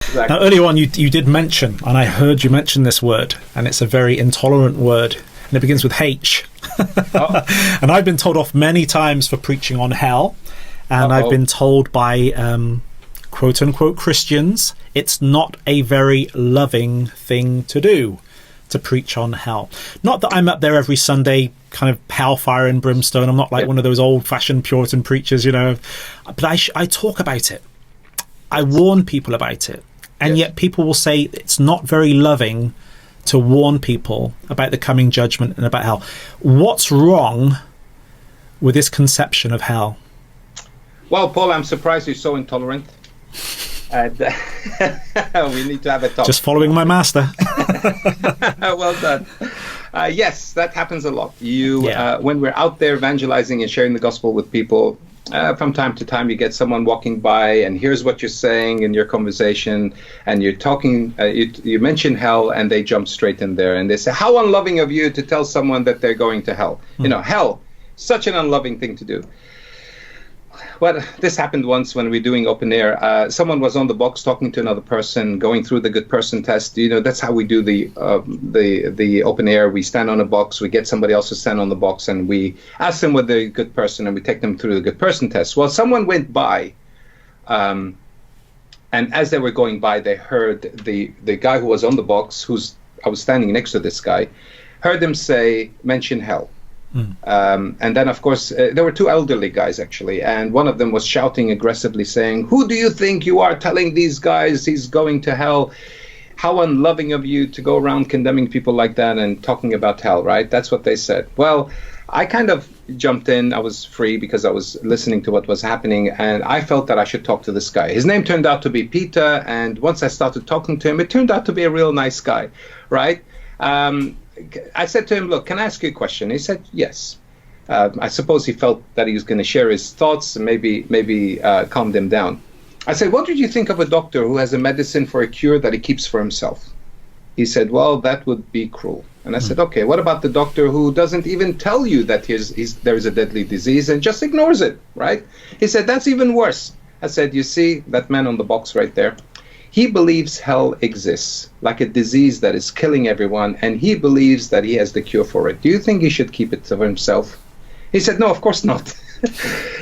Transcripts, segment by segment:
Exactly. Now, earlier on, you did mention, and I heard you mention this word, and it's a very intolerant word, and it begins with H. And I've been told off many times for preaching on hell, and I've been told by quote-unquote Christians, it's not a very loving thing to do, to preach on hell. Not that I'm up there every Sunday kind of hellfire and brimstone. I'm not like one of those old-fashioned Puritan preachers, but I talk about it. I warn people about it. And yet people will say it's not very loving to warn people about the coming judgment and about hell. What's wrong with this conception of hell? Well, Paul, I'm surprised you're so intolerant. And we need to have a talk. Just following my master. Well done. Yes, that happens a lot. When we're out there evangelizing and sharing the gospel with people, from time to time you get someone walking by and here's what you're saying in your conversation, and you're talking, you mention hell, and they jump straight in there and they say, how unloving of you to tell someone that they're going to hell. Hell, such an unloving thing to do. Well, this happened once when we were doing open air. Someone was on the box talking to another person, going through the good person test. That's how we do the open air. We stand on a box, we get somebody else to stand on the box, and we ask them whether they're a good person, and we take them through the good person test. Well, someone went by, and as they were going by, they heard the guy who was on the box, I was standing next to this guy, heard him mention hell. And then, of course, there were two elderly guys, actually, and one of them was shouting aggressively, saying, who do you think you are telling these guys he's going to hell? How unloving of you to go around condemning people like that and talking about hell, right? That's what they said. Well, I kind of jumped in. I was free because I was listening to what was happening, and I felt that I should talk to this guy. His name turned out to be Peter, and once I started talking to him, it turned out to be a real nice guy, right? I said to him, look, can I ask you a question? He said, yes. I suppose he felt that he was going to share his thoughts and maybe calm them down. I said, what did you think of a doctor who has a medicine for a cure that he keeps for himself? He said, well, that would be cruel. And I said, okay, what about the doctor who doesn't even tell you that there is a deadly disease and just ignores it, right? He said, that's even worse. I said, you see that man on the box right there? He believes hell exists, like a disease that is killing everyone, and he believes that he has the cure for it. Do you think he should keep it to himself? He said, no, of course not.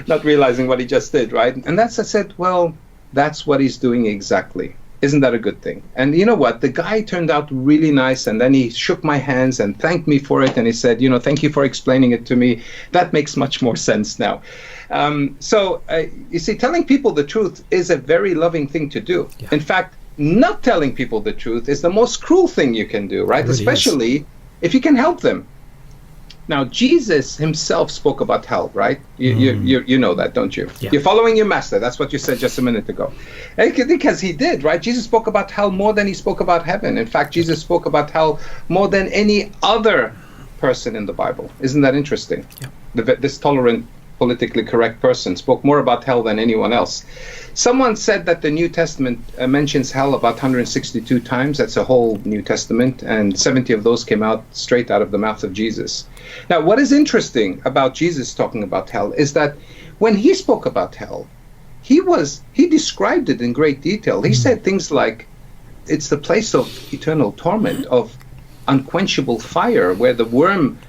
Not realizing what he just did, right? And I said, well, that's what he's doing exactly. Isn't that a good thing? And you know what? The guy turned out really nice, and then he shook my hands and thanked me for it, and he said, thank you for explaining it to me. That makes much more sense now. So you see, telling people the truth is a very loving thing to do. Yeah. In fact, not telling people the truth is the most cruel thing you can do, right? Really, especially if you can help them. Now, Jesus himself spoke about hell, right? You know that, don't you? Yeah. You're following your master. That's what you said just a minute ago. Because he did, right? Jesus spoke about hell more than he spoke about heaven. In fact, Jesus spoke about hell more than any other person in the Bible. Isn't that interesting? Yeah. This tolerant, politically correct person spoke more about hell than anyone else. Someone said that the New Testament mentions hell about 162 times. That's a whole New Testament, and 70 of those came out straight out of the mouth of Jesus. Now, what is interesting about Jesus talking about hell is that when he spoke about hell, he described it in great detail. He said things like, it's the place of eternal torment, of unquenchable fire, where the worm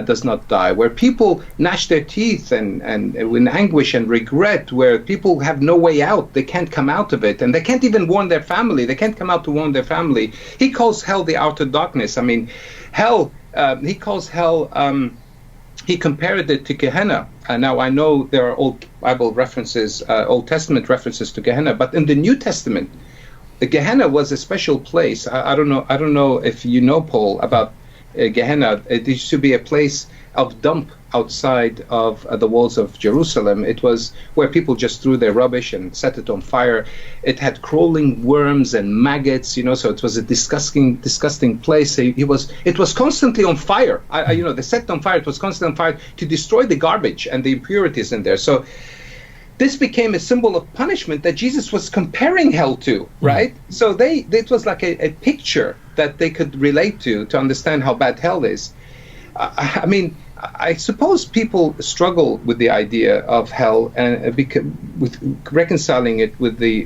does not die, where people gnash their teeth and in anguish and regret, where people have no way out. They can't come out of it, and they can't even warn their family. They can't come out to warn their family. He calls hell the outer darkness. I mean, hell, he calls hell, he compared it to Gehenna. Now, I know there are old Bible references, Old Testament references to Gehenna, but in the New Testament, the Gehenna was a special place. I don't know if you know, Paul, about Gehenna. It used to be a place of dump outside of the walls of Jerusalem. It was where people just threw their rubbish and set it on fire. It had crawling worms and maggots, so it was a disgusting place. It was constantly on fire. They set it on fire. It was constantly on fire to destroy the garbage and the impurities in there. So this became a symbol of punishment that Jesus was comparing hell to, right? So it was like a picture that they could relate to understand how bad hell is. I mean, I suppose people struggle with the idea of hell and with reconciling it with the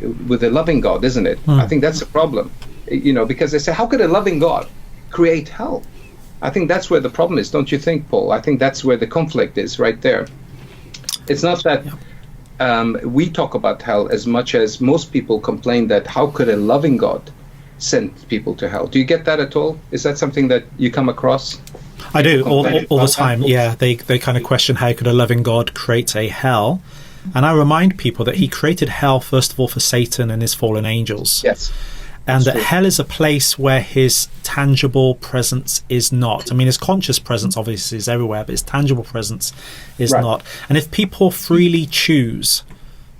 loving God, isn't it? I think that's a problem, because they say, how could a loving God create hell? I think that's where the problem is, don't you think, Paul? I think that's where the conflict is, right there. It's not that we talk about hell as much as most people complain that how could a loving God send people to hell? Do you get that at all? Is that something that you come across? I do all the time. Yeah, they kind of question how could a loving God create a hell, and I remind people that he created hell first of all for Satan and his fallen angels. Yes, and that hell is a place where his tangible presence is not. I mean, his conscious presence obviously is everywhere, but his tangible presence is not. And if people freely choose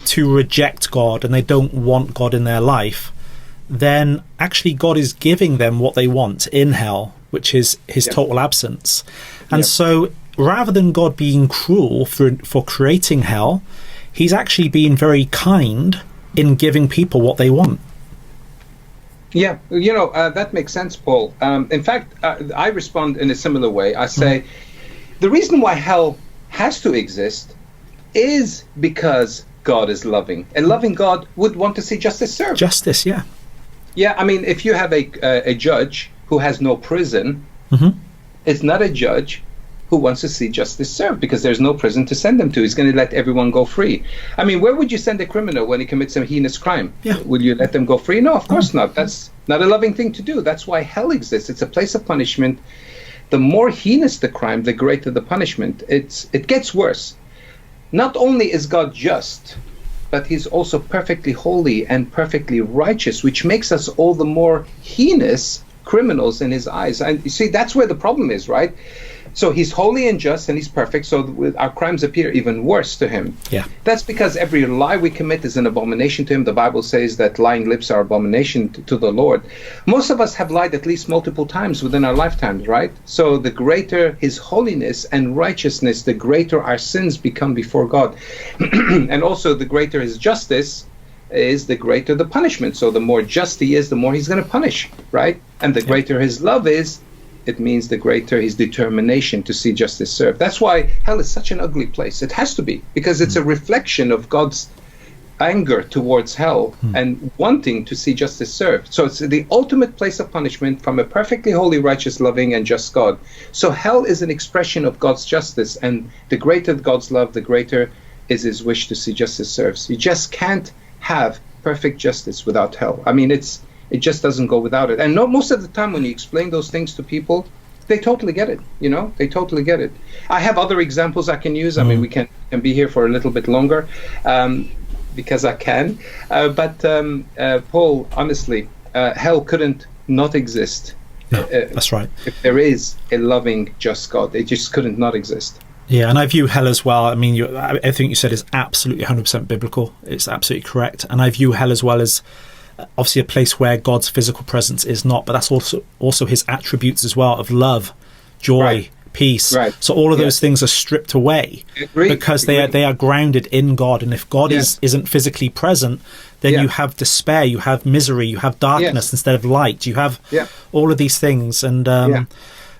to reject God and they don't want God in their life, then actually God is giving them what they want in hell, which is his total absence. And so rather than God being cruel for creating hell, he's actually being very kind in giving people what they want. Yeah, that makes sense, Paul. In fact, I respond in a similar way. I say the reason why hell has to exist is because God is loving. A loving God would want to see justice served. Justice, yeah. Yeah, I mean, if you have a judge who has no prison, it's not a judge who wants to see justice served because there's no prison to send them to. He's going to let everyone go free. I mean, where would you send a criminal when he commits a heinous crime? Yeah. Will you let them go free? No, of course not. That's not a loving thing to do. That's why hell exists. It's a place of punishment. The more heinous the crime, the greater the punishment. It gets worse. Not only is God just, but he's also perfectly holy and perfectly righteous, which makes us all the more heinous criminals in his eyes. And you see, that's where the problem is, right? So he's holy and just and he's perfect, so our crimes appear even worse to him. Yeah. That's because every lie we commit is an abomination to him. The Bible says that lying lips are abomination to the Lord. Most of us have lied at least multiple times within our lifetimes, right? So the greater his holiness and righteousness, the greater our sins become before God. And also the greater his justice is, the greater the punishment. So the more just he is, the more he's going to punish, right? And the greater his love is, it means the greater his determination to see justice served. That's why hell is such an ugly place. It has to be, because it's a reflection of God's anger towards hell and wanting to see justice served. So it's the ultimate place of punishment from a perfectly holy, righteous, loving, and just God. So hell is an expression of God's justice, and the greater God's love, the greater is his wish to see justice served. You just can't have perfect justice without hell. I mean, it just doesn't go without it. And most of the time when you explain those things to people, they totally get it. They totally get it. I have other examples I can use. I mean, we can be here for a little bit longer because I can. But Paul, honestly, hell couldn't not exist. No, that's right. If there is a loving, just God, it just couldn't not exist. Yeah, and I view hell as well. I mean, everything you said is absolutely 100% biblical. It's absolutely correct. And I view hell as well as obviously a place where God's physical presence is not, but that's also his attributes as well of love, joy, peace. Right. So all of those things are stripped away because they are grounded in God. And if God isn't physically present, then you have despair, you have misery, you have darkness instead of light. You have all of these things. And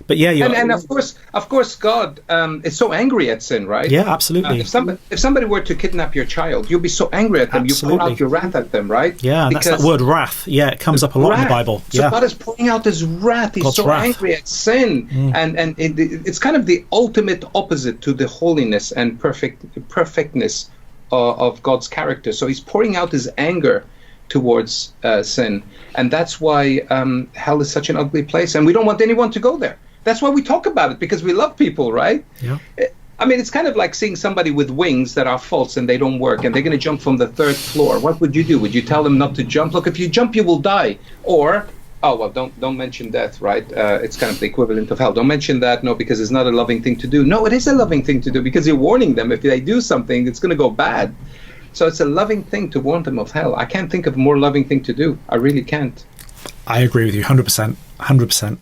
but and of course, God is so angry at sin, right? Yeah, absolutely. If somebody were to kidnap your child, you'll be so angry at them. Absolutely. You pour out your wrath at them, right? Yeah, because that's that word wrath. Yeah, it comes up a lot in the Bible. So God is pouring out His wrath. He's God's wrath. Angry at sin, and it's kind of the ultimate opposite to the holiness and perfectness of God's character. So He's pouring out His anger towards sin, and that's why hell is such an ugly place, and we don't want anyone to go there. That's why we talk about it, because we love people, right? Yeah. I mean, it's kind of like seeing somebody with wings that are false and they don't work, and they're going to jump from the 3rd floor. What would you do? Would you tell them not to jump? Look, if you jump, you will die. Or, don't mention death, right? It's kind of the equivalent of hell. Don't mention that, no, because it's not a loving thing to do. No, it is a loving thing to do, because you're warning them if they do something, it's going to go bad. So it's a loving thing to warn them of hell. I can't think of a more loving thing to do. I really can't. I agree with you 100%. 100%.